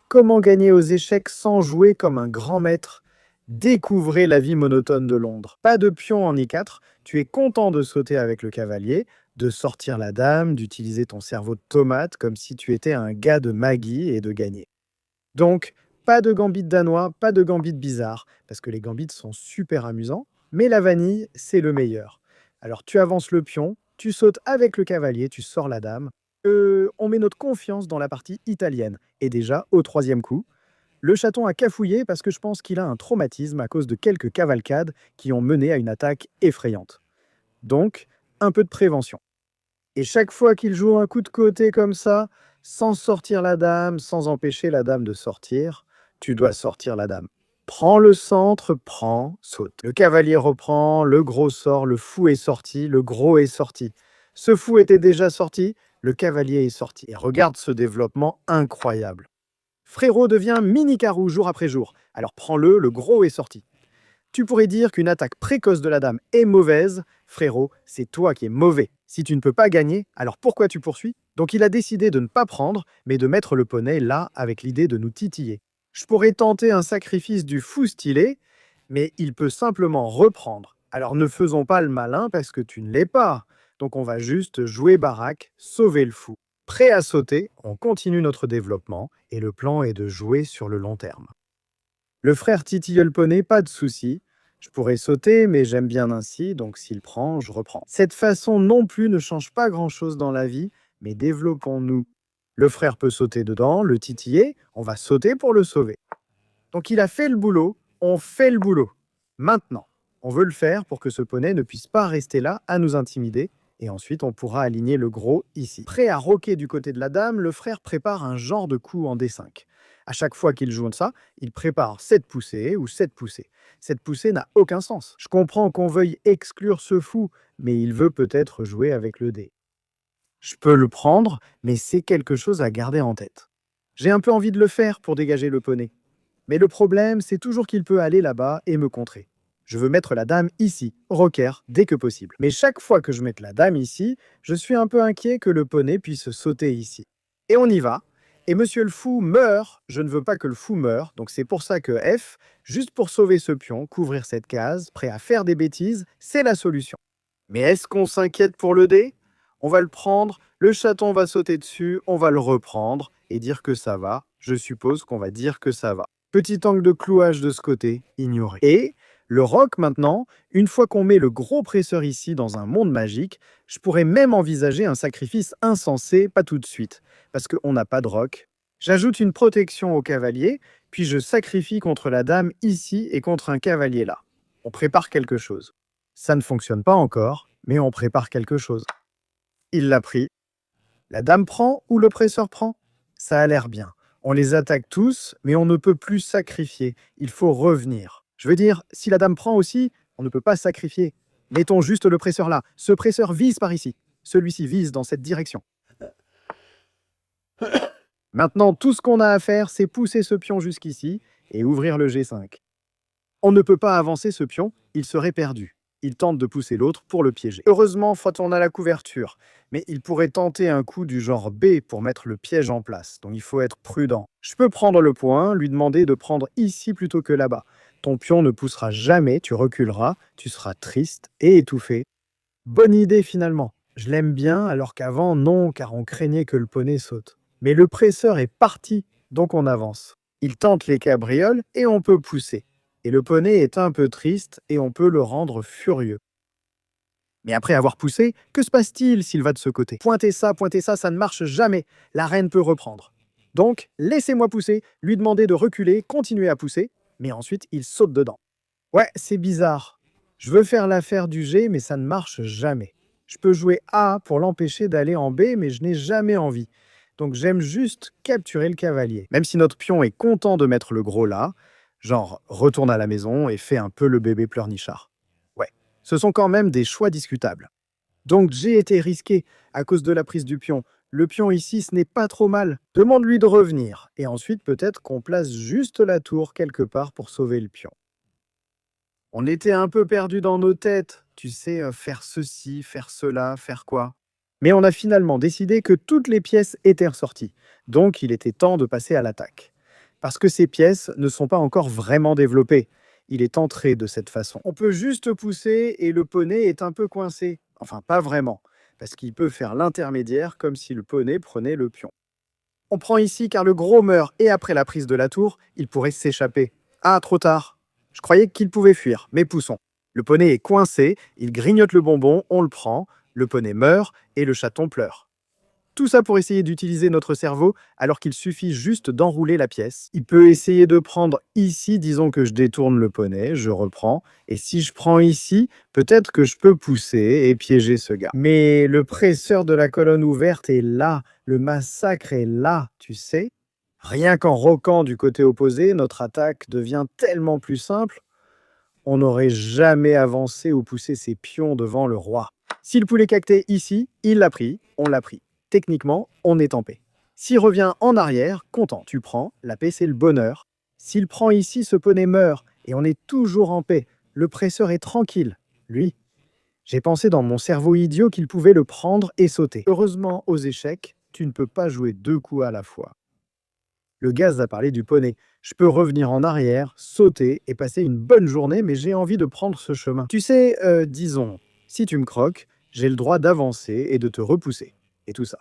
Comment gagner aux échecs sans jouer comme un grand maître? Découvrez la vie monotone de Londres. Pas de pion en I4, tu es content de sauter avec le cavalier, de sortir la dame, d'utiliser ton cerveau de tomate comme si tu étais un gars de Maggie et de gagner. Donc, pas de gambit danois, pas de gambit bizarre, parce que les gambits sont super amusants, mais la vanille, c'est le meilleur. Alors tu avances le pion, tu sautes avec le cavalier, tu sors la dame. On met notre confiance dans la partie italienne. Et déjà, au troisième coup, le chaton a cafouillé parce que je pense qu'il a un traumatisme à cause de quelques cavalcades qui ont mené à une attaque effrayante. Donc, un peu de prévention. Et chaque fois qu'il joue un coup de côté comme ça, sans sortir la dame, sans empêcher la dame de sortir, tu dois sortir la dame. Prends le centre, prends, saute. Le cavalier reprend, le gros sort, le fou est sorti, le gros est sorti. Ce fou était déjà sorti, le cavalier est sorti. Et regarde ce développement incroyable. Frérot devient mini-carou jour après jour. Alors prends-le, le gros est sorti. Tu pourrais dire qu'une attaque précoce de la dame est mauvaise. Frérot, c'est toi qui es mauvais. Si tu ne peux pas gagner, alors pourquoi tu poursuis? Donc il a décidé de ne pas prendre, mais de mettre le poney là avec l'idée de nous titiller. Je pourrais tenter un sacrifice du fou stylé, mais il peut simplement reprendre. Alors ne faisons pas le malin parce que tu ne l'es pas. Donc on va juste jouer baraque, sauver le fou. Prêt à sauter, on continue notre développement et le plan est de jouer sur le long terme. Le frère titille le poney, pas de souci. Je pourrais sauter, mais j'aime bien ainsi, donc s'il prend, je reprends. Cette façon non plus ne change pas grand-chose dans la vie, mais développons-nous. Le frère peut sauter dedans, le titiller, on va sauter pour le sauver. Donc il a fait le boulot, on fait le boulot. Maintenant, on veut le faire pour que ce poney ne puisse pas rester là à nous intimider, et ensuite on pourra aligner le gros ici. Prêt à roquer du côté de la dame, le frère prépare un genre de coup en D5. À chaque fois qu'il joue ça, il prépare cette poussée ou cette poussée. Cette poussée n'a aucun sens. Je comprends qu'on veuille exclure ce fou, mais il veut peut-être jouer avec le dé. Je peux le prendre, mais c'est quelque chose à garder en tête. J'ai un peu envie de le faire pour dégager le poney. Mais le problème, c'est toujours qu'il peut aller là-bas et me contrer. Je veux mettre la dame ici, rocker, dès que possible. Mais chaque fois que je mette la dame ici, je suis un peu inquiet que le poney puisse sauter ici. Et on y va. Et monsieur le fou meurt. Je ne veux pas que le fou meure, donc c'est pour ça que F, juste pour sauver ce pion, couvrir cette case, prêt à faire des bêtises, c'est la solution. Mais est-ce qu'on s'inquiète pour le dé? On va le prendre, le chaton va sauter dessus, on va le reprendre et dire que ça va. Je suppose qu'on va dire que ça va. Petit angle de clouage de ce côté, ignoré. Et le rock maintenant, une fois qu'on met le gros presseur ici dans un monde magique, je pourrais même envisager un sacrifice insensé, pas tout de suite, parce qu'on n'a pas de rock. J'ajoute une protection au cavalier, puis je sacrifie contre la dame ici et contre un cavalier là. On prépare quelque chose. Ça ne fonctionne pas encore, mais on prépare quelque chose. Il l'a pris. La dame prend ou l'oppresseur prend? Ça a l'air bien. On les attaque tous, mais on ne peut plus sacrifier. Il faut revenir. Je veux dire, si la dame prend aussi, on ne peut pas sacrifier. Mettons juste le presseur là. Ce presseur vise par ici. Celui-ci vise dans cette direction. Maintenant, tout ce qu'on a à faire, c'est pousser ce pion jusqu'ici et ouvrir le G5. On ne peut pas avancer ce pion, il serait perdu. Il tente de pousser l'autre pour le piéger. Heureusement, Frotte, on a la couverture. Mais il pourrait tenter un coup du genre B pour mettre le piège en place. Donc il faut être prudent. Je peux prendre le point, lui demander de prendre ici plutôt que là-bas. Ton pion ne poussera jamais, tu reculeras, tu seras triste et étouffé. Bonne idée finalement. Je l'aime bien alors qu'avant, non, car on craignait que le poney saute. Mais le presseur est parti, donc on avance. Il tente les cabrioles et on peut pousser. Et le poney est un peu triste et on peut le rendre furieux. Mais après avoir poussé, que se passe-t-il s'il va de ce côté? Pointez ça ne marche jamais. La reine peut reprendre. Donc, laissez-moi pousser, lui demander de reculer, continuer à pousser, mais ensuite il saute dedans. Ouais, c'est bizarre. Je veux faire l'affaire du G, mais ça ne marche jamais. Je peux jouer A pour l'empêcher d'aller en B, mais je n'ai jamais envie. Donc j'aime juste capturer le cavalier. Même si notre pion est content de mettre le gros là, genre retourne à la maison et fait un peu le bébé pleurnichard. Ouais, ce sont quand même des choix discutables. Donc j'ai été risqué à cause de la prise du pion. Le pion ici, ce n'est pas trop mal. Demande-lui de revenir. Et ensuite, peut-être qu'on place juste la tour quelque part pour sauver le pion. On était un peu perdus dans nos têtes. Tu sais, faire ceci, faire cela, faire quoi. Mais on a finalement décidé que toutes les pièces étaient ressorties. Donc il était temps de passer à l'attaque. parce que ces pièces ne sont pas encore vraiment développées. Il est entré de cette façon. On peut juste pousser et le poney est un peu coincé. Enfin, pas vraiment, parce qu'il peut faire l'intermédiaire comme si le poney prenait le pion. On prend ici car le gros meurt et après la prise de la tour, il pourrait s'échapper. Ah, trop tard. Je croyais qu'il pouvait fuir, mais poussons. Le poney est coincé, il grignote le bonbon, on le prend, le poney meurt et le chaton pleure. Tout ça pour essayer d'utiliser notre cerveau alors qu'il suffit juste d'enrouler la pièce. Il peut essayer de prendre ici, disons que je détourne le poney, je reprends, et si je prends ici, peut-être que je peux pousser et piéger ce gars. Mais le presseur de la colonne ouverte est là, le massacre est là, tu sais. Rien qu'en roquant du côté opposé, notre attaque devient tellement plus simple, on n'aurait jamais avancé ou poussé ses pions devant le roi. Si le poulet cacté ici, il l'a pris, on l'a pris. Techniquement, on est en paix. S'il revient en arrière, content, tu prends, la paix c'est le bonheur. S'il prend ici, ce poney meurt, et on est toujours en paix. Le presseur est tranquille. Lui, j'ai pensé dans mon cerveau idiot qu'il pouvait le prendre et sauter. Heureusement, aux échecs, tu ne peux pas jouer 2 coups à la fois. Le gaz a parlé du poney. Je peux revenir en arrière, sauter et passer une bonne journée, mais j'ai envie de prendre ce chemin. Tu sais, disons, si tu me croques, j'ai le droit d'avancer et de te repousser. Et tout ça.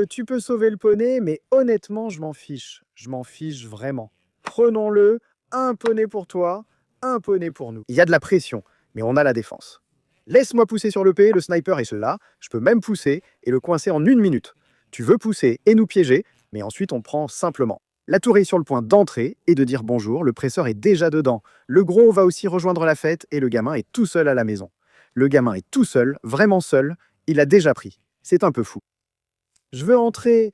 Tu peux sauver le poney, mais honnêtement, je m'en fiche. Je m'en fiche vraiment. Prenons-le, un poney pour toi, un poney pour nous. Il y a de la pression, mais on a la défense. Laisse-moi pousser sur le P, le sniper est là. Je peux même pousser et le coincer en 1 minute. Tu veux pousser et nous piéger, mais ensuite on prend simplement. La tour est sur le point d'entrer et de dire bonjour, le presseur est déjà dedans. Le gros va aussi rejoindre la fête et le gamin est tout seul à la maison. Le gamin est tout seul, vraiment seul, il a déjà pris. C'est un peu fou. Je veux entrer,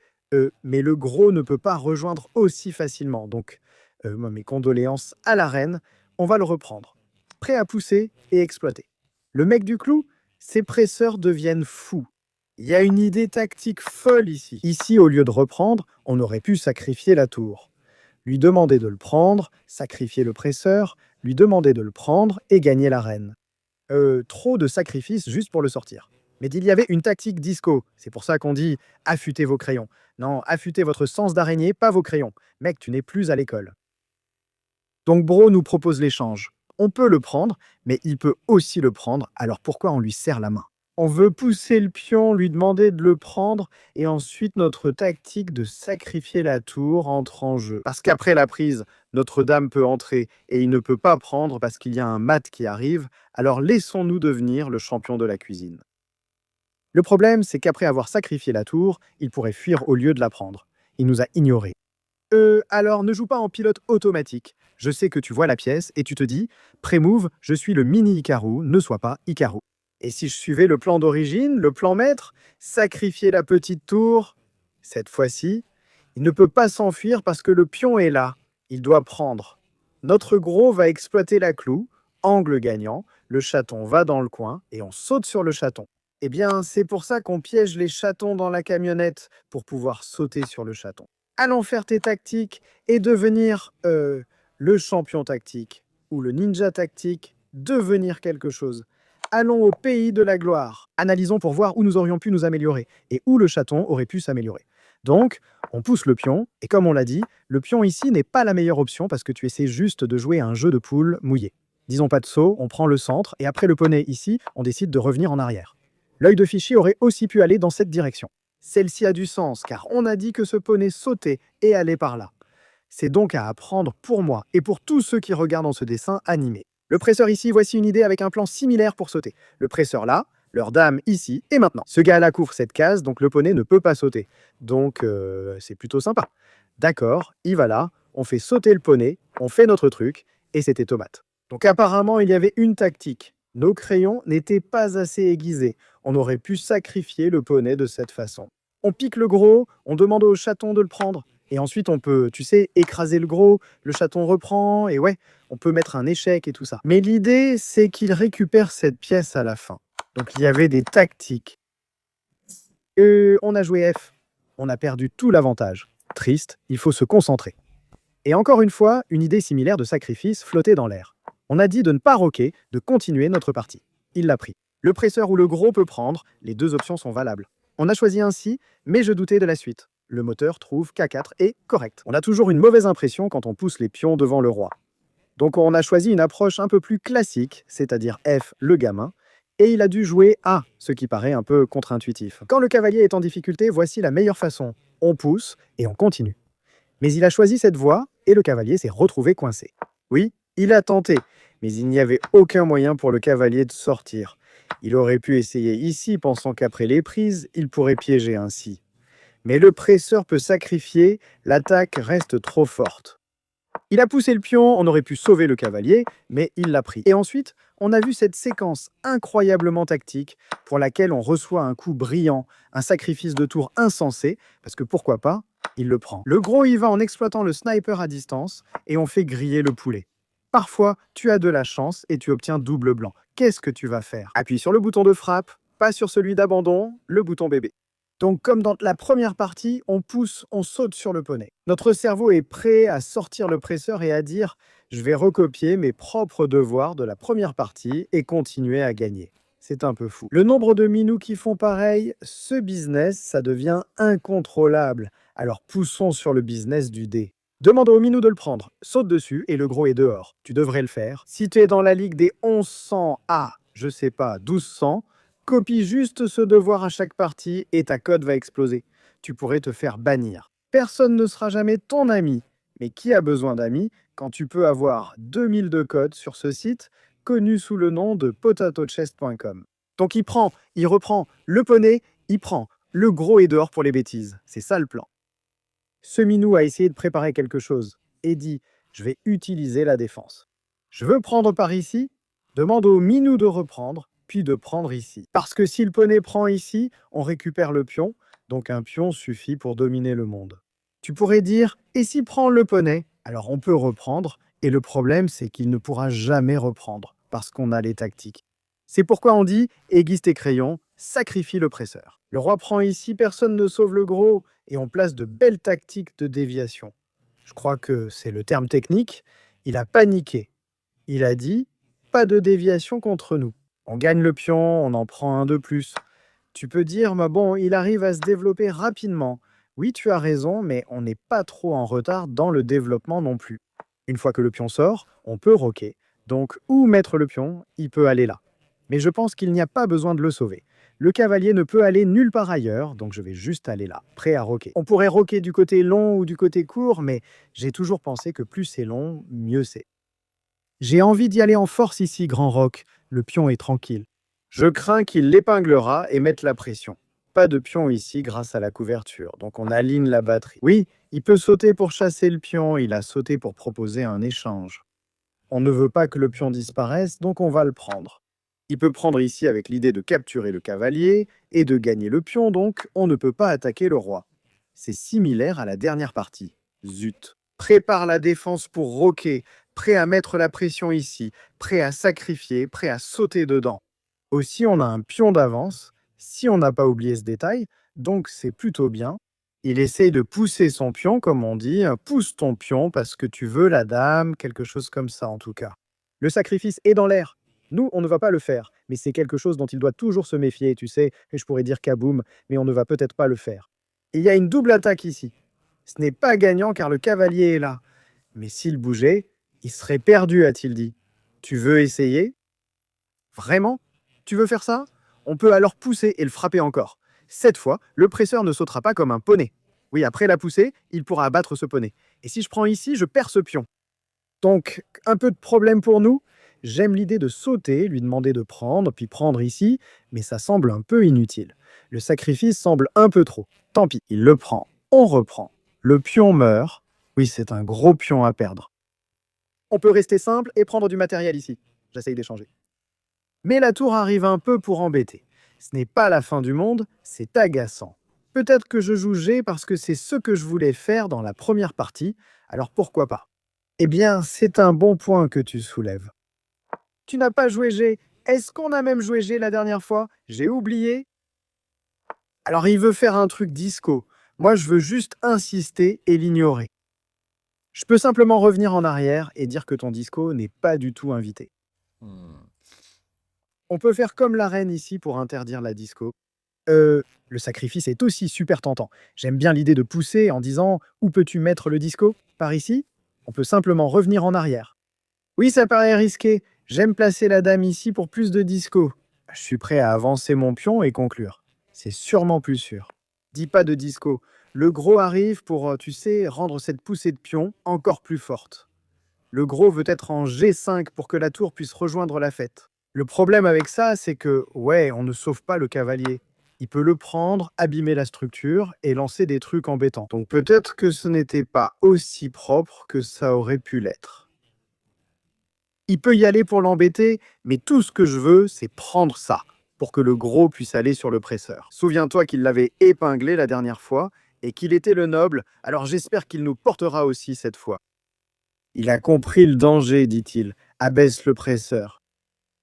mais le gros ne peut pas rejoindre aussi facilement. Donc, mes condoléances à la reine. On va le reprendre. Prêt à pousser et exploiter. Le mec du clou, ses presseurs deviennent fous. Il y a une idée tactique folle ici. Ici, au lieu de reprendre, on aurait pu sacrifier la tour. Lui demander de le prendre, sacrifier le presseur, lui demander de le prendre et gagner la reine. Trop de sacrifices juste pour le sortir. Mais il y avait une tactique disco. C'est pour ça qu'on dit « affûtez vos crayons ». Non, affûtez votre sens d'araignée, pas vos crayons. Mec, tu n'es plus à l'école. Donc Bro nous propose l'échange. On peut le prendre, mais il peut aussi le prendre, alors pourquoi on lui serre la main? On veut pousser le pion, lui demander de le prendre, et ensuite notre tactique de sacrifier la tour entre en jeu. Parce qu'après la prise, notre dame peut entrer, et il ne peut pas prendre parce qu'il y a un mat qui arrive, alors laissons-nous devenir le champion de la cuisine. Le problème, c'est qu'après avoir sacrifié la tour, il pourrait fuir au lieu de la prendre. Il nous a ignorés. Alors ne joue pas en pilote automatique. Je sais que tu vois la pièce et tu te dis « Pré-move, je suis le mini Hikaru, ne sois pas Hikaru ». Et si je suivais le plan d'origine, le plan maître, sacrifier la petite tour, cette fois-ci, il ne peut pas s'enfuir parce que le pion est là. Il doit prendre. Notre gros va exploiter la clou, angle gagnant, le chaton va dans le coin et on saute sur le chaton. Eh bien, c'est pour ça qu'on piège les chatons dans la camionnette, pour pouvoir sauter sur le chaton. Allons faire tes tactiques et devenir le champion tactique ou le ninja tactique, devenir quelque chose. Allons au pays de la gloire. Analysons pour voir où nous aurions pu nous améliorer et où le chaton aurait pu s'améliorer. Donc, on pousse le pion, et comme on l'a dit, le pion ici n'est pas la meilleure option parce que tu essaies juste de jouer à un jeu de poule mouillé. Disons pas de saut, on prend le centre, et après le poney ici, on décide de revenir en arrière. L'œil de Fichy aurait aussi pu aller dans cette direction. Celle-ci a du sens, car on a dit que ce poney sautait et allait par là. C'est donc à apprendre pour moi et pour tous ceux qui regardent ce dessin animé. Le presseur ici, voici une idée avec un plan similaire pour sauter. Le presseur là, leur dame ici et maintenant. Ce gars-là couvre cette case, donc le poney ne peut pas sauter. Donc c'est plutôt sympa. D'accord, il va là, on fait sauter le poney, on fait notre truc, et c'était tomate. Donc apparemment, il y avait une tactique. Nos crayons n'étaient pas assez aiguisés. On aurait pu sacrifier le poney de cette façon. On pique le gros, on demande au chaton de le prendre. Et ensuite, on peut, tu sais, écraser le gros, le chaton reprend, et ouais, on peut mettre un échec et tout ça. Mais l'idée, c'est qu'il récupère cette pièce à la fin. Donc il y avait des tactiques. On a joué F. On a perdu tout l'avantage. Triste, il faut se concentrer. Et encore une fois, une idée similaire de sacrifice flottait dans l'air. On a dit de ne pas roquer, de continuer notre partie. Il l'a pris. Le presseur ou le gros peut prendre, les deux options sont valables. On a choisi ainsi, mais je doutais de la suite. Le moteur trouve qu'A4 est correct. On a toujours une mauvaise impression quand on pousse les pions devant le roi. Donc on a choisi une approche un peu plus classique, c'est-à-dire F, le gamin, et il a dû jouer A, ce qui paraît un peu contre-intuitif. Quand le cavalier est en difficulté, voici la meilleure façon. On pousse et on continue. Mais il a choisi cette voie et le cavalier s'est retrouvé coincé. Oui, il a tenté, mais il n'y avait aucun moyen pour le cavalier de sortir. Il aurait pu essayer ici, pensant qu'après les prises, il pourrait piéger ainsi. Mais le presseur peut sacrifier, l'attaque reste trop forte. Il a poussé le pion, on aurait pu sauver le cavalier, mais il l'a pris. Et ensuite, on a vu cette séquence incroyablement tactique pour laquelle on reçoit un coup brillant, un sacrifice de tour insensé, parce que pourquoi pas, il le prend. Le gros y va en exploitant le sniper à distance et on fait griller le poulet. Parfois, tu as de la chance et tu obtiens double blanc. Qu'est-ce que tu vas faire? Appuie sur le bouton de frappe, pas sur celui d'abandon, le bouton bébé. Donc, comme dans la première partie, on pousse, on saute sur le poney. Notre cerveau est prêt à sortir le presseur et à dire « je vais recopier mes propres devoirs de la première partie et continuer à gagner ». C'est un peu fou. Le nombre de minous qui font pareil, ce business, ça devient incontrôlable. Alors poussons sur le business du dé. Demande au minou de le prendre, saute dessus et le gros est dehors. Tu devrais le faire. Si tu es dans la ligue des 1100 à, je sais pas, 1200, copie juste ce devoir à chaque partie et ta cote va exploser. Tu pourrais te faire bannir. Personne ne sera jamais ton ami. Mais qui a besoin d'amis quand tu peux avoir 2000 de codes sur ce site connu sous le nom de potatochest.com? Donc il prend, il reprend, le poney, il prend. Le gros est dehors pour les bêtises. C'est ça le plan. Ce minou a essayé de préparer quelque chose et dit « je vais utiliser la défense ». Je veux prendre par ici, demande au minou de reprendre, puis de prendre ici. Parce que si le poney prend ici, on récupère le pion, donc un pion suffit pour dominer le monde. Tu pourrais dire « et si prend le poney ?» Alors on peut reprendre, et le problème c'est qu'il ne pourra jamais reprendre, parce qu'on a les tactiques. C'est pourquoi on dit « aiguise tes crayons, sacrifie le presseur ». Le roi prend ici, personne ne sauve le gros, et on place de belles tactiques de déviation. Je crois que c'est le terme technique. Il a paniqué. Il a dit « pas de déviation contre nous ». On gagne le pion, on en prend un de plus. Tu peux dire « bon, il arrive à se développer rapidement ». Oui, tu as raison, mais on n'est pas trop en retard dans le développement non plus. Une fois que le pion sort, on peut roquer. Donc, où mettre le pion, il peut aller là. Mais je pense qu'il n'y a pas besoin de le sauver. Le cavalier ne peut aller nulle part ailleurs, donc je vais juste aller là, prêt à roquer. On pourrait roquer du côté long ou du côté court, mais j'ai toujours pensé que plus c'est long, mieux c'est. J'ai envie d'y aller en force ici, grand roc. Le pion est tranquille. Je crains qu'il l'épinglera et mette la pression. Pas de pion ici grâce à la couverture, donc on aligne la batterie. Oui, il peut sauter pour chasser le pion, il a sauté pour proposer un échange. On ne veut pas que le pion disparaisse, donc on va le prendre. Il peut prendre ici avec l'idée de capturer le cavalier et de gagner le pion, donc on ne peut pas attaquer le roi. C'est similaire à la dernière partie. Zut. Prépare la défense pour roquer, prêt à mettre la pression ici, prêt à sacrifier, prêt à sauter dedans. Aussi, on a un pion d'avance, si on n'a pas oublié ce détail, donc c'est plutôt bien. Il essaye de pousser son pion, comme on dit, pousse ton pion parce que tu veux la dame, quelque chose comme ça en tout cas. Le sacrifice est dans l'air. Nous, on ne va pas le faire, mais c'est quelque chose dont il doit toujours se méfier, tu sais, et je pourrais dire kaboum, mais on ne va peut-être pas le faire. Il y a une double attaque ici. Ce n'est pas gagnant car le cavalier est là. Mais s'il bougeait, il serait perdu, a-t-il dit. Tu veux essayer? Vraiment? Tu veux faire ça? On peut alors pousser et le frapper encore. Cette fois, le presseur ne sautera pas comme un poney. Oui, après la poussée, il pourra abattre ce poney. Et si je prends ici, je perds ce pion. Donc, un peu de problème pour nous. J'aime l'idée de sauter, lui demander de prendre, puis prendre ici, mais ça semble un peu inutile. Le sacrifice semble un peu trop. Tant pis, il le prend. On reprend. Le pion meurt. Oui, c'est un gros pion à perdre. On peut rester simple et prendre du matériel ici. J'essaye d'échanger. Mais la tour arrive un peu pour embêter. Ce n'est pas la fin du monde, c'est agaçant. Peut-être que je joue G parce que c'est ce que je voulais faire dans la première partie, alors pourquoi pas? Eh bien, c'est un bon point que tu soulèves. Tu n'as pas joué G. Est-ce qu'on a même joué G la dernière fois? J'ai oublié. Alors il veut faire un truc disco. Moi, je veux juste insister et l'ignorer. Je peux simplement revenir en arrière et dire que ton disco n'est pas du tout invité. On peut faire comme la reine ici pour interdire la disco. Le sacrifice est aussi super tentant. J'aime bien l'idée de pousser en disant: «Où peux-tu mettre le disco? Par ici?» On peut simplement revenir en arrière. Oui, ça paraît risqué. J'aime placer la dame ici pour plus de disco. Je suis prêt à avancer mon pion et conclure. C'est sûrement plus sûr. Dis pas de disco. Le gros arrive pour, tu sais, rendre cette poussée de pion encore plus forte. Le gros veut être en G5 pour que la tour puisse rejoindre la fête. Le problème avec ça, c'est que, ouais, on ne sauve pas le cavalier. Il peut le prendre, abîmer la structure et lancer des trucs embêtants. Donc peut-être que ce n'était pas aussi propre que ça aurait pu l'être. Il peut y aller pour l'embêter, mais tout ce que je veux, c'est prendre ça, pour que le gros puisse aller sur le presseur. Souviens-toi qu'il l'avait épinglé la dernière fois, et qu'il était le noble, alors j'espère qu'il nous portera aussi cette fois. Il a compris le danger, dit-il. Abaisse le presseur.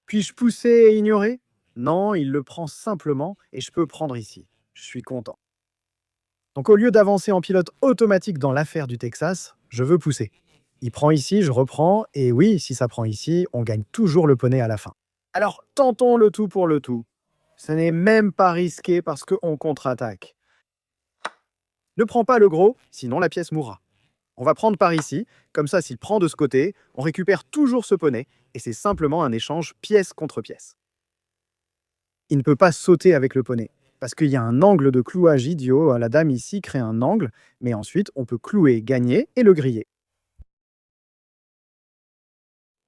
Puis-je pousser et ignorer? Non, il le prend simplement, et je peux prendre ici. Je suis content. Donc au lieu d'avancer en pilote automatique dans l'affaire du Texas, je veux pousser. Il prend ici, je reprends, et oui, si ça prend ici, on gagne toujours le poney à la fin. Alors, tentons le tout pour le tout. Ce n'est même pas risqué parce qu'on contre-attaque. Ne prends pas le gros, sinon la pièce mourra. On va prendre par ici, comme ça s'il prend de ce côté, on récupère toujours ce poney, et c'est simplement un échange pièce contre pièce. Il ne peut pas sauter avec le poney, parce qu'il y a un angle de clouage idiot, la dame ici crée un angle, mais ensuite on peut clouer, gagner et le griller.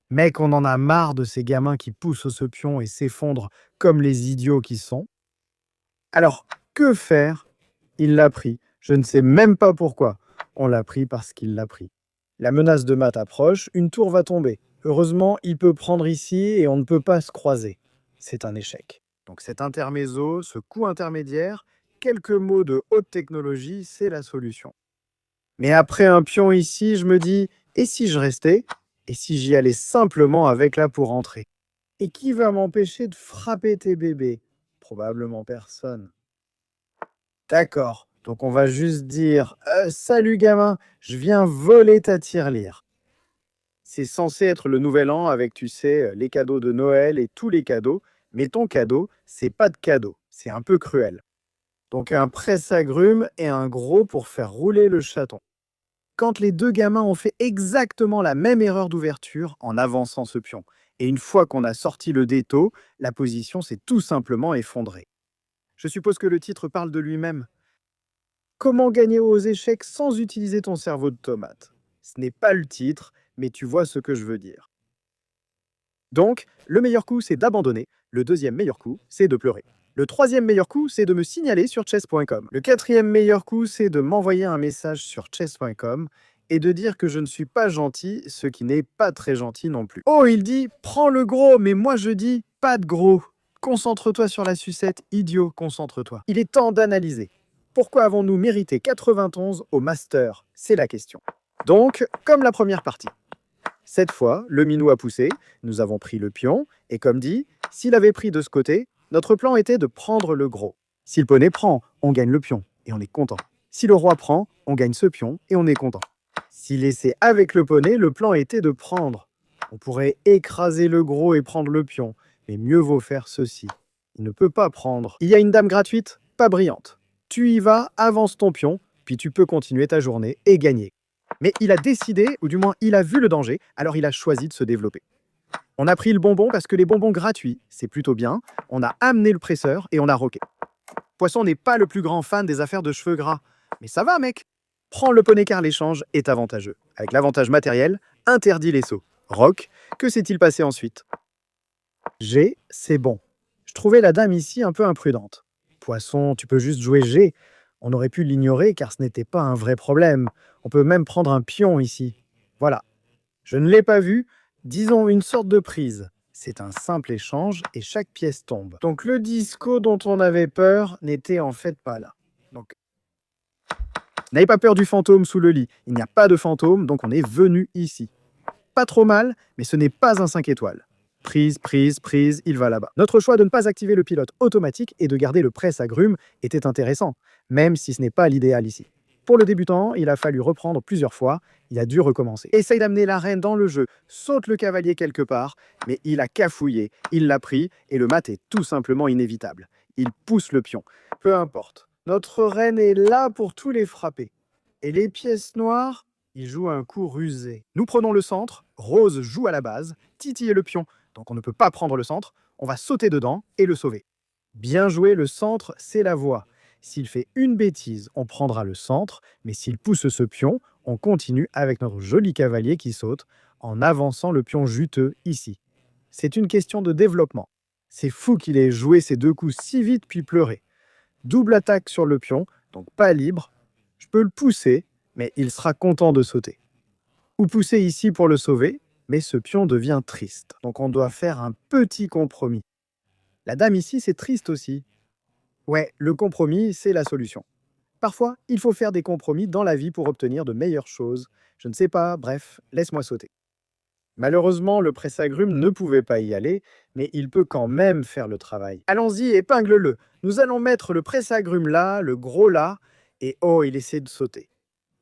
Mec, on en a marre de ces gamins qui poussent ce pion et s'effondrent comme les idiots qui sont. Alors, que faire? Il l'a pris. Je ne sais même pas pourquoi. On l'a pris parce qu'il l'a pris. La menace de mat approche, une tour va tomber. Heureusement, il peut prendre ici et on ne peut pas se croiser. C'est un échec. Donc cet intermezzo, ce coup intermédiaire, quelques mots de haute technologie, c'est la solution. Mais après un pion ici, je me dis, et si je restais? Et si j'y allais simplement avec là pour entrer? Et qui va m'empêcher de frapper tes bébés? Probablement personne. D'accord, donc on va juste dire salut gamin, je viens voler ta tirelire. C'est censé être le nouvel an avec, tu sais, les cadeaux de Noël et tous les cadeaux, mais ton cadeau, c'est pas de cadeau, c'est un peu cruel. Donc un presse-agrumes et un gros pour faire rouler le chaton. Quand les deux gamins ont fait exactement la même erreur d'ouverture en avançant ce pion. Et une fois qu'on a sorti le déto, la position s'est tout simplement effondrée. Je suppose que le titre parle de lui-même. Comment gagner aux échecs sans utiliser ton cerveau de tomate? Ce n'est pas le titre, mais tu vois ce que je veux dire. Donc, le meilleur coup, c'est d'abandonner. Le deuxième meilleur coup, c'est de pleurer. Le troisième meilleur coup, c'est de me signaler sur chess.com. Le quatrième meilleur coup, c'est de m'envoyer un message sur chess.com et de dire que je ne suis pas gentil, ce qui n'est pas très gentil non plus. Oh, il dit « Prends le gros », mais moi je dis « Pas de gros ». Concentre-toi sur la sucette, idiot, concentre-toi. Il est temps d'analyser. Pourquoi avons-nous mérité 91 au Master? C'est la question. Donc, comme la première partie. Cette fois, le minou a poussé, nous avons pris le pion, et comme dit, s'il avait pris de ce côté, notre plan était de prendre le gros. Si le poney prend, on gagne le pion, et on est content. Si le roi prend, on gagne ce pion, et on est content. S'il laissait avec le poney, le plan était de prendre. On pourrait écraser le gros et prendre le pion, mais mieux vaut faire ceci. Il ne peut pas prendre. Il y a une dame gratuite, pas brillante. Tu y vas, avance ton pion, puis tu peux continuer ta journée et gagner. Mais il a décidé, ou du moins il a vu le danger, alors il a choisi de se développer. On a pris le bonbon parce que les bonbons gratuits, c'est plutôt bien. On a amené le presseur et on a roqué. Poisson n'est pas le plus grand fan des affaires de cheveux gras. Mais ça va, mec. Prends le poney car l'échange est avantageux. Avec l'avantage matériel, interdit les sauts. Rock, que s'est-il passé ensuite? G, c'est bon. Je trouvais la dame ici un peu imprudente. Poisson, tu peux juste jouer G. On aurait pu l'ignorer car ce n'était pas un vrai problème. On peut même prendre un pion ici. Voilà. Je ne l'ai pas vu. Disons une sorte de prise. C'est un simple échange et chaque pièce tombe. Donc le disco dont on avait peur n'était en fait pas là. Donc, n'ayez pas peur du fantôme sous le lit. Il n'y a pas de fantôme, donc on est venu ici. Pas trop mal, mais ce n'est pas un 5 étoiles. Prise, prise, prise, il va là-bas. Notre choix de ne pas activer le pilote automatique et de garder le presse-agrumes était intéressant, même si ce n'est pas l'idéal ici. Pour le débutant, il a fallu reprendre plusieurs fois, il a dû recommencer. Essaye d'amener la reine dans le jeu, saute le cavalier quelque part, mais il a cafouillé, il l'a pris, et le mat est tout simplement inévitable. Il pousse le pion. Peu importe. Notre reine est là pour tous les frapper. Et les pièces noires, ils jouent un coup rusé. Nous prenons le centre, Rose joue à la base, Titi est le pion, donc on ne peut pas prendre le centre, on va sauter dedans et le sauver. Bien joué, le centre, c'est la voie. S'il fait une bêtise, on prendra le centre, mais s'il pousse ce pion, on continue avec notre joli cavalier qui saute en avançant le pion juteux ici. C'est une question de développement. C'est fou qu'il ait joué ces deux coups si vite puis pleuré. Double attaque sur le pion, donc pas libre. Je peux le pousser, mais il sera content de sauter. Ou pousser ici pour le sauver, mais ce pion devient triste. Donc on doit faire un petit compromis. La dame ici, c'est triste aussi. Ouais, le compromis, c'est la solution. Parfois, il faut faire des compromis dans la vie pour obtenir de meilleures choses. Je ne sais pas, bref, laisse-moi sauter. Malheureusement, le presse-agrumes ne pouvait pas y aller, mais il peut quand même faire le travail. Allons-y, épingle-le. Nous allons mettre le presse-agrumes là, le gros là, et oh, il essaie de sauter.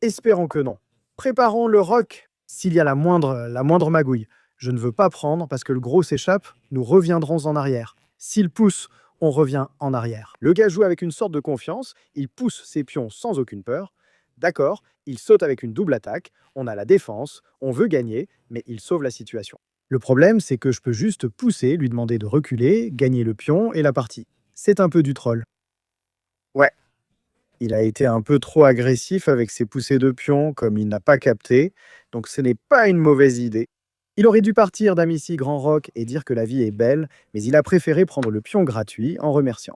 Espérons que non. Préparons le roc s'il y a la moindre magouille. Je ne veux pas prendre parce que le gros s'échappe, nous reviendrons en arrière. S'il pousse, on revient en arrière. Le gars joue avec une sorte de confiance, il pousse ses pions sans aucune peur. D'accord, il saute avec une double attaque, on a la défense, on veut gagner, mais il sauve la situation. Le problème, c'est que je peux juste pousser, lui demander de reculer, gagner le pion et la partie. C'est un peu du troll. Ouais, il a été un peu trop agressif avec ses poussées de pion, comme il n'a pas capté, donc ce n'est pas une mauvaise idée. Il aurait dû partir d'Amici Grand Rock et dire que la vie est belle, mais il a préféré prendre le pion gratuit en remerciant.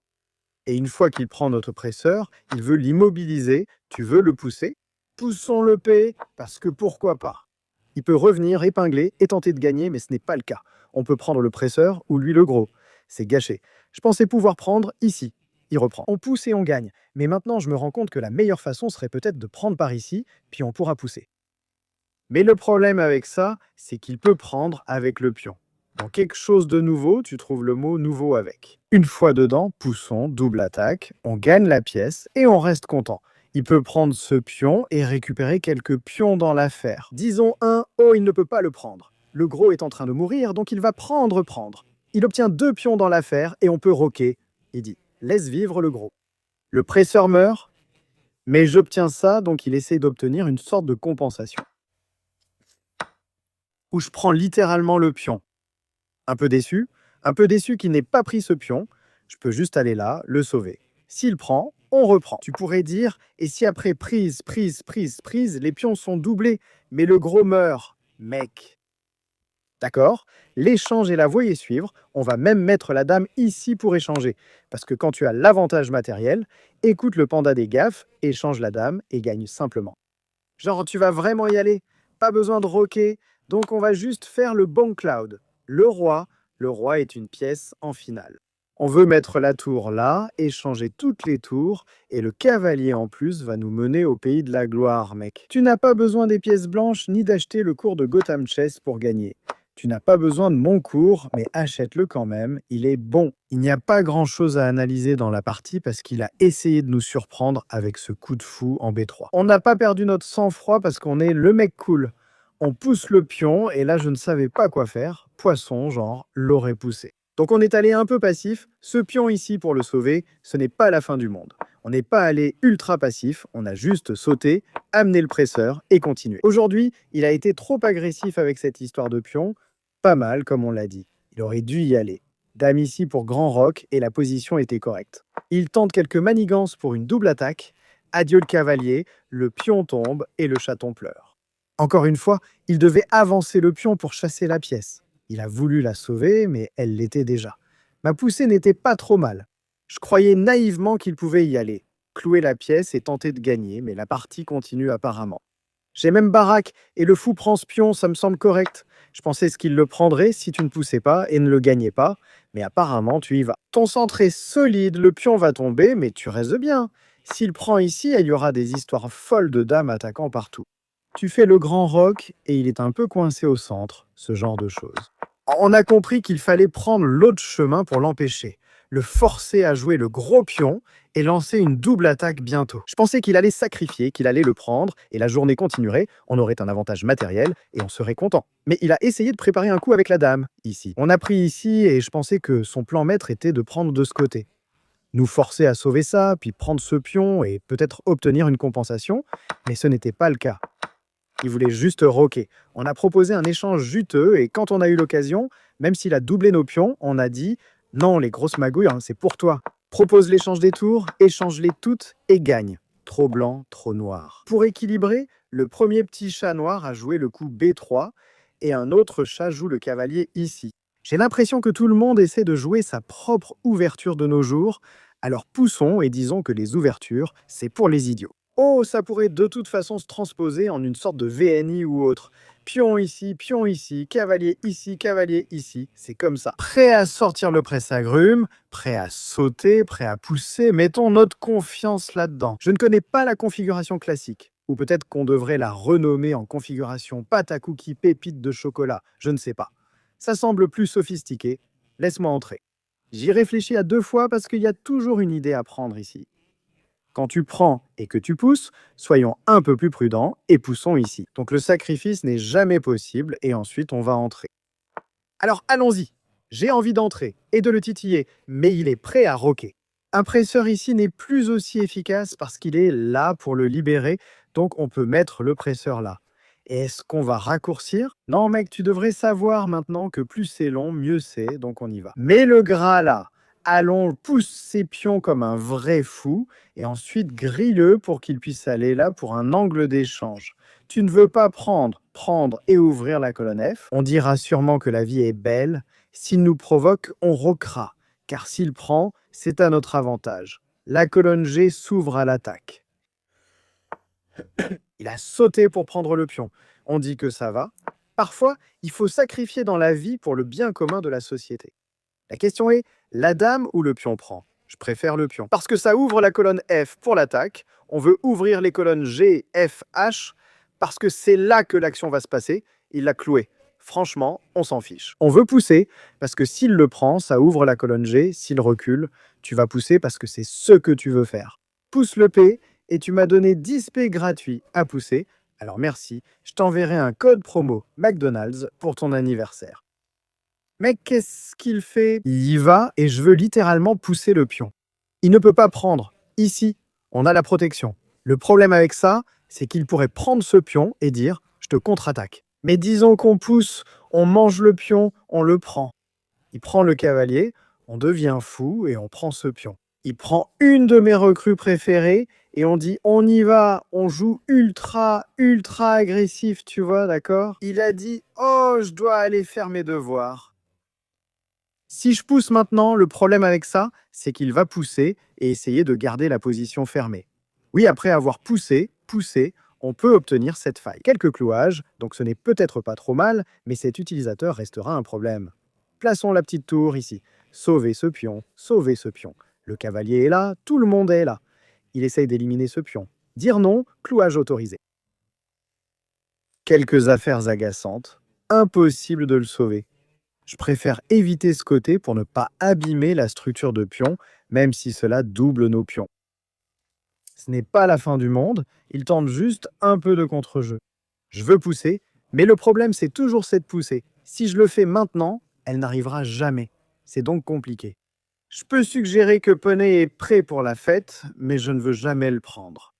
Et une fois qu'il prend notre presseur, il veut l'immobiliser. Tu veux le pousser? Poussons le P, parce que pourquoi pas? Il peut revenir, épingler et tenter de gagner, mais ce n'est pas le cas. On peut prendre le presseur ou lui le gros. C'est gâché. Je pensais pouvoir prendre ici. Il reprend. On pousse et on gagne. Mais maintenant, je me rends compte que la meilleure façon serait peut-être de prendre par ici, puis on pourra pousser. Mais le problème avec ça, c'est qu'il peut prendre avec le pion. Dans quelque chose de nouveau, tu trouves le mot nouveau avec. Une fois dedans, poussons, double attaque, on gagne la pièce et on reste content. Il peut prendre ce pion et récupérer quelques pions dans l'affaire. Disons un, oh, il ne peut pas le prendre. Le gros est en train de mourir, donc il va prendre. Il obtient 2 pions dans l'affaire et on peut roquer. Il dit, laisse vivre le gros. Le presseur meurt, mais j'obtiens ça, donc il essaie d'obtenir une sorte de compensation. Où je prends littéralement le pion. Un peu déçu qu'il n'ait pas pris ce pion, je peux juste aller là, le sauver. S'il prend, on reprend. Tu pourrais dire, et si après prise, les pions sont doublés, mais le gros meurt, mec. D'accord? L'échange est la voie à suivre, on va même mettre la dame ici pour échanger. Parce que quand tu as l'avantage matériel, écoute le panda des gaffes, échange la dame et gagne simplement. Genre, tu vas vraiment y aller? Pas besoin de roquer, donc on va juste faire le bon cloud. Le roi est une pièce en finale. On veut mettre la tour là, échanger toutes les tours, et le cavalier en plus va nous mener au pays de la gloire, mec. Tu n'as pas besoin des pièces blanches ni d'acheter le cours de Gotham Chess pour gagner. Tu n'as pas besoin de mon cours, mais achète-le quand même, il est bon. Il n'y a pas grand-chose à analyser dans la partie parce qu'il a essayé de nous surprendre avec ce coup de fou en B3. On n'a pas perdu notre sang-froid parce qu'on est le mec cool. On pousse le pion, et là je ne savais pas quoi faire. Poisson, genre, l'aurait poussé. Donc on est allé un peu passif. Ce pion ici pour le sauver, ce n'est pas la fin du monde. On n'est pas allé ultra passif, on a juste sauté, amené le presseur et continué. Aujourd'hui, il a été trop agressif avec cette histoire de pion. Pas mal, comme on l'a dit. Il aurait dû y aller. Dame ici pour Grand Rock et la position était correcte. Il tente quelques manigances pour une double attaque. Adieu le cavalier, le pion tombe et le chaton pleure. Encore une fois, il devait avancer le pion pour chasser la pièce. Il a voulu la sauver, mais elle l'était déjà. Ma poussée n'était pas trop mal. Je croyais naïvement qu'il pouvait y aller, clouer la pièce et tenter de gagner, mais la partie continue apparemment. J'ai même baraque, et le fou prend ce pion, ça me semble correct. Je pensais ce qu'il le prendrait si tu ne poussais pas et ne le gagnais pas, mais apparemment tu y vas. Ton centre est solide, le pion va tomber, mais tu restes bien. S'il prend ici, il y aura des histoires folles de dames attaquant partout. Tu fais le grand rock et il est un peu coincé au centre, ce genre de choses. On a compris qu'il fallait prendre l'autre chemin pour l'empêcher, le forcer à jouer le gros pion et lancer une double attaque bientôt. Je pensais qu'il allait sacrifier, qu'il allait le prendre et la journée continuerait, on aurait un avantage matériel et on serait content. Mais il a essayé de préparer un coup avec la dame, ici. On a pris ici et je pensais que son plan maître était de prendre de ce côté. nous forcer à sauver ça, puis prendre ce pion et peut-être obtenir une compensation, mais ce n'était pas le cas. Il voulait juste roquer. On a proposé un échange juteux et quand on a eu l'occasion, même s'il a doublé nos pions, on a dit non, les grosses magouilles, hein, c'est pour toi. Propose l'échange des tours, échange-les toutes et gagne. Trop blanc, trop noir. Pour équilibrer, le premier petit chat noir a joué le coup B3 et un autre chat joue le cavalier ici. J'ai l'impression que tout le monde essaie de jouer sa propre ouverture de nos jours, alors poussons et disons que les ouvertures, c'est pour les idiots. Oh, ça pourrait de toute façon se transposer en une sorte de VNI ou autre. Pion ici, cavalier ici, c'est comme ça. Prêt à sortir le presse-agrumes, prêt à sauter, prêt à pousser, mettons notre confiance là-dedans. Je ne connais pas la configuration classique. Ou peut-être qu'on devrait la renommer en configuration pâte à cookies pépite de chocolat, je ne sais pas. Ça semble plus sophistiqué, laisse-moi entrer. J'y réfléchis à 2 fois parce qu'il y a toujours une idée à prendre ici. Quand tu prends et que tu pousses, soyons un peu plus prudents et poussons ici. Donc le sacrifice n'est jamais possible et ensuite on va entrer. Alors allons-y. J'ai envie d'entrer et de le titiller, mais il est prêt à roquer. Un presseur ici n'est plus aussi efficace parce qu'il est là pour le libérer, donc on peut mettre le presseur là. Et est-ce qu'on va raccourcir? Non mec, tu devrais savoir maintenant que plus c'est long, mieux c'est, donc on y va. Mets le gras là. Allons, pousse ces pions comme un vrai fou et ensuite grille-le pour qu'il puisse aller là pour un angle d'échange. Tu ne veux pas prendre et ouvrir la colonne F. On dira sûrement que la vie est belle. S'il nous provoque, on roquera, car s'il prend, c'est à notre avantage. La colonne G s'ouvre à l'attaque. Il a sauté pour prendre le pion. On dit que ça va. Parfois, il faut sacrifier dans la vie pour le bien commun de la société. La question est, la dame ou le pion prend? Je préfère le pion. Parce que ça ouvre la colonne F pour l'attaque. On veut ouvrir les colonnes G, F, H, parce que c'est là que l'action va se passer. Il l'a cloué. Franchement, on s'en fiche. On veut pousser, parce que s'il le prend, ça ouvre la colonne G. S'il recule, tu vas pousser parce que c'est ce que tu veux faire. Pousse le P, et tu m'as donné 10 P gratuits à pousser. Alors merci, je t'enverrai un code promo McDonald's pour ton anniversaire. Mec, qu'est-ce qu'il fait? Il y va et je veux littéralement pousser le pion. Il ne peut pas prendre. Ici, on a la protection. Le problème avec ça, c'est qu'il pourrait prendre ce pion et dire « je te contre-attaque ». Mais disons qu'on pousse, on mange le pion, on le prend. Il prend le cavalier, on devient fou et on prend ce pion. Il prend une de mes recrues préférées et on dit on y va, on joue ultra agressif, tu vois, d'accord? Il a dit « oh, je dois aller faire mes devoirs ». Si je pousse maintenant, le problème avec ça, c'est qu'il va pousser et essayer de garder la position fermée. Oui, après avoir poussé, on peut obtenir cette faille. Quelques clouages, donc ce n'est peut-être pas trop mal, mais cet utilisateur restera un problème. Plaçons la petite tour ici. Sauver ce pion, sauver ce pion. Le cavalier est là, tout le monde est là. Il essaye d'éliminer ce pion. Dire non, clouage autorisé. Quelques affaires agaçantes. Impossible de le sauver. Je préfère éviter ce côté pour ne pas abîmer la structure de pion, même si cela double nos pions. Ce n'est pas la fin du monde, il tente juste un peu de contre-jeu. Je veux pousser, mais le problème c'est toujours cette poussée. Si je le fais maintenant, elle n'arrivera jamais. C'est donc compliqué. Je peux suggérer que Poney est prêt pour la fête, mais je ne veux jamais le prendre.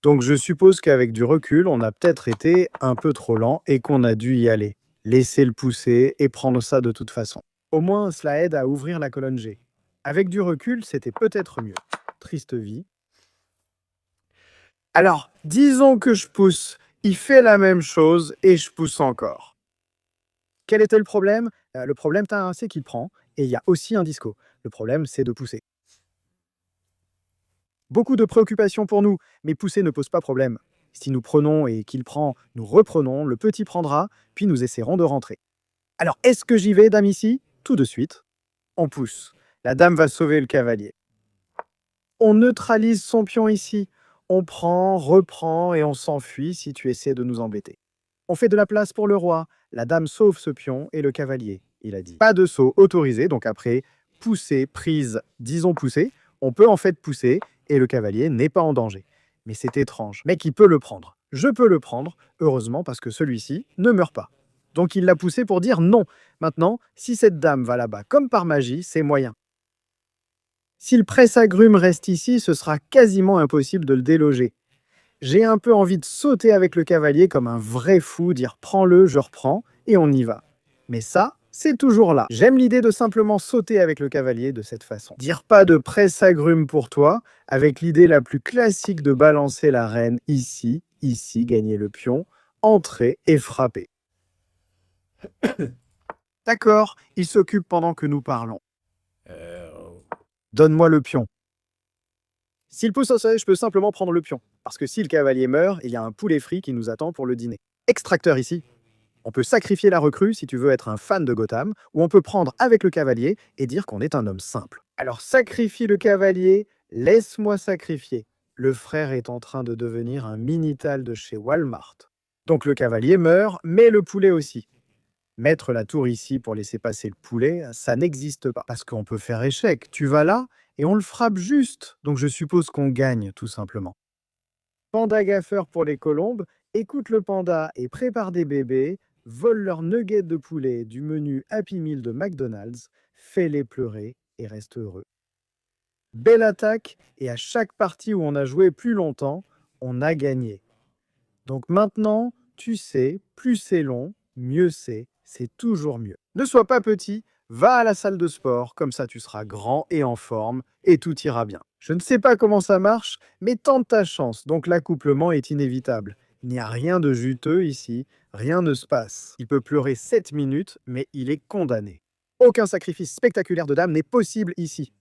Donc je suppose qu'avec du recul, on a peut-être été un peu trop lent et qu'on a dû y aller. Laisser le pousser et prendre ça de toute façon. Au moins, cela aide à ouvrir la colonne G. Avec du recul, c'était peut-être mieux. Triste vie. Alors, disons que je pousse. Il fait la même chose et je pousse encore. Quel était le problème? Le problème, c'est qu'il prend et il y a aussi un disco. Le problème, c'est de pousser. Beaucoup de préoccupations pour nous, mais pousser ne pose pas problème. Si nous prenons et qu'il prend, nous reprenons, le petit prendra, puis nous essaierons de rentrer. Alors, est-ce que j'y vais, dame, ici? Tout de suite. On pousse. La dame va sauver le cavalier. On neutralise son pion ici. On prend, reprend et on s'enfuit si tu essaies de nous embêter. On fait de la place pour le roi. La dame sauve ce pion et le cavalier, il a dit. Pas de saut autorisé, donc après, pousser, prise, disons pousser, on peut en fait pousser et le cavalier n'est pas en danger. Mais c'est étrange. Mec, il peut le prendre. Je peux le prendre, heureusement parce que celui-ci ne meurt pas. Donc il l'a poussé pour dire non. Maintenant, si cette dame va là-bas comme par magie, c'est moyen. Si le presse-agrumes reste ici, ce sera quasiment impossible de le déloger. J'ai un peu envie de sauter avec le cavalier comme un vrai fou, dire prends-le, je reprends, et on y va. Mais ça, c'est toujours là. J'aime l'idée de simplement sauter avec le cavalier de cette façon. Dire pas de presse-agrumes pour toi, avec l'idée la plus classique de balancer la reine ici, gagner le pion, entrer et frapper. D'accord, il s'occupe pendant que nous parlons. Donne-moi le pion. S'il pousse au seuil, je peux simplement prendre le pion. Parce que si le cavalier meurt, il y a un poulet frit qui nous attend pour le dîner. Extracteur ici. On peut sacrifier la recrue si tu veux être un fan de Gotham, ou on peut prendre avec le cavalier et dire qu'on est un homme simple. Alors sacrifie le cavalier, laisse-moi sacrifier. Le frère est en train de devenir un Minital de chez Walmart. Donc le cavalier meurt, mais le poulet aussi. Mettre la tour ici pour laisser passer le poulet, ça n'existe pas. Parce qu'on peut faire échec. Tu vas là et on le frappe juste. Donc je suppose qu'on gagne, tout simplement. Panda gaffeur pour les colombes, écoute le panda et prépare des bébés, vole leurs nuggets de poulet du menu Happy Meal de McDonald's, fais-les pleurer et reste heureux. Belle attaque, et à chaque partie où on a joué plus longtemps, on a gagné. Donc maintenant, tu sais, plus c'est long, mieux c'est toujours mieux. Ne sois pas petit, va à la salle de sport, comme ça tu seras grand et en forme, et tout ira bien. Je ne sais pas comment ça marche, mais tente ta chance, donc l'accouplement est inévitable. Il n'y a rien de juteux ici, rien ne se passe. Il peut pleurer 7 minutes, mais il est condamné. Aucun sacrifice spectaculaire de dame n'est possible ici.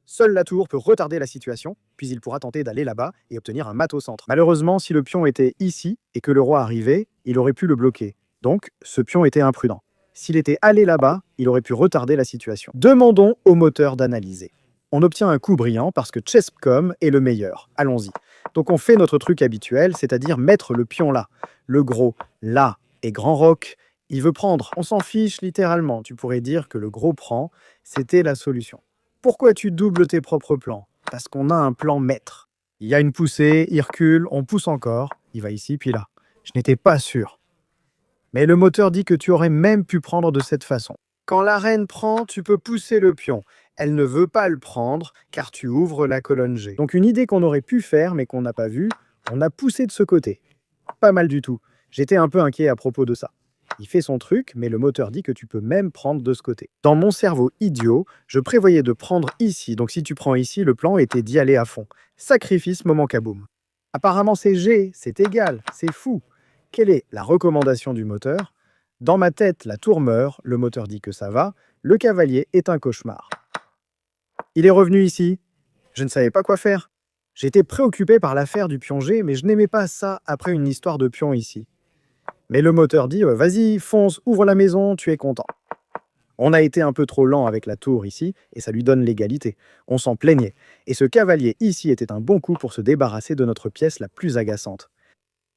Seule la tour peut retarder la situation, puis il pourra tenter d'aller là-bas et obtenir un mat au centre. Malheureusement, si le pion était ici et que le roi arrivait, il aurait pu le bloquer. Donc, ce pion était imprudent. S'il était allé là-bas, il aurait pu retarder la situation. Demandons au moteur d'analyser. On obtient un coup brillant parce que Chesscom est le meilleur. Allons-y. Donc on fait notre truc habituel, c'est-à-dire mettre le pion là. Le gros là et Grand Roc, il veut prendre. On s'en fiche littéralement. Tu pourrais dire que le gros prend, c'était la solution. Pourquoi tu doubles tes propres plans? Parce qu'on a un plan maître. Il y a une poussée, il recule, on pousse encore, il va ici puis là. Je n'étais pas sûr. Mais le moteur dit que tu aurais même pu prendre de cette façon. Quand la reine prend, tu peux pousser le pion. Elle ne veut pas le prendre, car tu ouvres la colonne G. Donc une idée qu'on aurait pu faire, mais qu'on n'a pas vue, on a poussé de ce côté. Pas mal du tout. J'étais un peu inquiet à propos de ça. Il fait son truc, mais le moteur dit que tu peux même prendre de ce côté. Dans mon cerveau idiot, je prévoyais de prendre ici, donc si tu prends ici, le plan était d'y aller à fond. Sacrifice, moment kaboom. Apparemment c'est G, c'est égal, c'est fou. Quelle est la recommandation du moteur? Dans ma tête, la tour meurt, le moteur dit que ça va, le cavalier est un cauchemar. Il est revenu ici. Je ne savais pas quoi faire. J'étais préoccupé par l'affaire du pion G, mais je n'aimais pas ça après une histoire de pion ici. Mais le moteur dit vas-y, fonce, ouvre la maison, tu es content. On a été un peu trop lent avec la tour ici, et ça lui donne l'égalité. On s'en plaignait. Et ce cavalier ici était un bon coup pour se débarrasser de notre pièce la plus agaçante.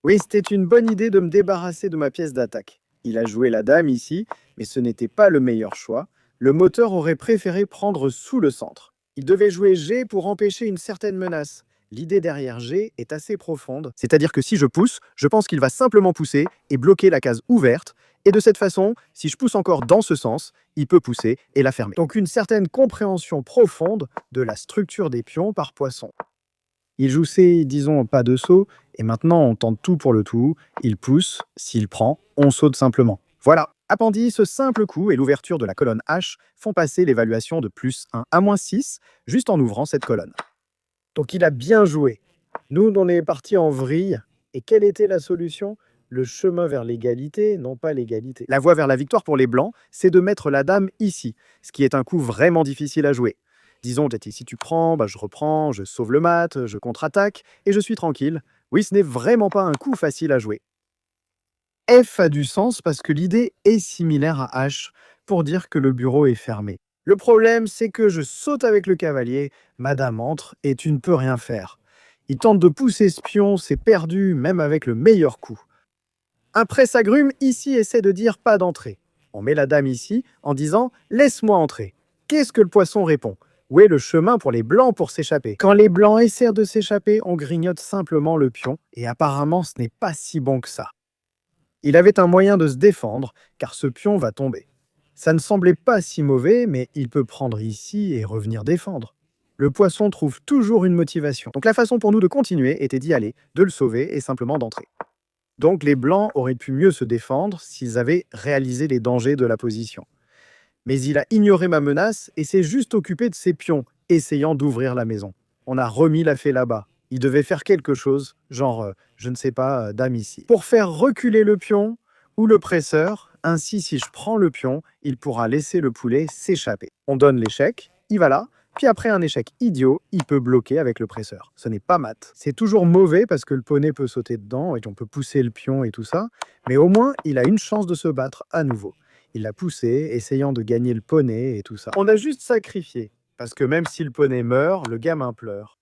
Oui, c'était une bonne idée de me débarrasser de ma pièce d'attaque. Il a joué la dame ici, mais ce n'était pas le meilleur choix. Le moteur aurait préféré prendre sous le centre. Il devait jouer G pour empêcher une certaine menace. L'idée derrière G est assez profonde, c'est-à-dire que si je pousse, je pense qu'il va simplement pousser et bloquer la case ouverte, et de cette façon, si je pousse encore dans ce sens, il peut pousser et la fermer. Donc une certaine compréhension profonde de la structure des pions par poisson. Il joue C, disons pas de saut, et maintenant on tente tout pour le tout, il pousse, s'il prend, on saute simplement. Voilà. Appendice, ce simple coup et l'ouverture de la colonne H font passer l'évaluation de +1 à -6, juste en ouvrant cette colonne. Donc il a bien joué. Nous, on est partis en vrille. Et quelle était la solution? Le chemin vers l'égalité, non pas l'égalité. La voie vers la victoire pour les Blancs, c'est de mettre la dame ici, ce qui est un coup vraiment difficile à jouer. Disons, peut-être ici tu prends, je reprends, je sauve le mat, je contre-attaque, et je suis tranquille. Oui, ce n'est vraiment pas un coup facile à jouer. F a du sens parce que l'idée est similaire à H, pour dire que le bureau est fermé. Le problème, c'est que je saute avec le cavalier, madame entre, et tu ne peux rien faire. Il tente de pousser ce pion, c'est perdu, même avec le meilleur coup. Un presse-agrumes ici essaie de dire pas d'entrée. On met la dame ici en disant « laisse-moi entrer ». Qu'est-ce que le poisson répond? Où est le chemin pour les blancs pour s'échapper? Quand les blancs essaient de s'échapper, on grignote simplement le pion, et apparemment ce n'est pas si bon que ça. Il avait un moyen de se défendre, car ce pion va tomber. Ça ne semblait pas si mauvais, mais il peut prendre ici et revenir défendre. Le poisson trouve toujours une motivation. Donc la façon pour nous de continuer était d'y aller, de le sauver et simplement d'entrer. Donc les Blancs auraient pu mieux se défendre s'ils avaient réalisé les dangers de la position. Mais il a ignoré ma menace et s'est juste occupé de ses pions, essayant d'ouvrir la maison. On a remis la fée là-bas. Il devait faire quelque chose, genre, je ne sais pas, dame ici. Pour faire reculer le pion ou le presseur, ainsi si je prends le pion, il pourra laisser le poulet s'échapper. On donne l'échec, il va là, puis après un échec idiot, il peut bloquer avec le presseur. Ce n'est pas mat. C'est toujours mauvais parce que le poney peut sauter dedans et qu'on peut pousser le pion et tout ça, mais au moins il a une chance de se battre à nouveau. Il l'a poussé, essayant de gagner le poney et tout ça. On a juste sacrifié, parce que même si le poney meurt, le gamin pleure.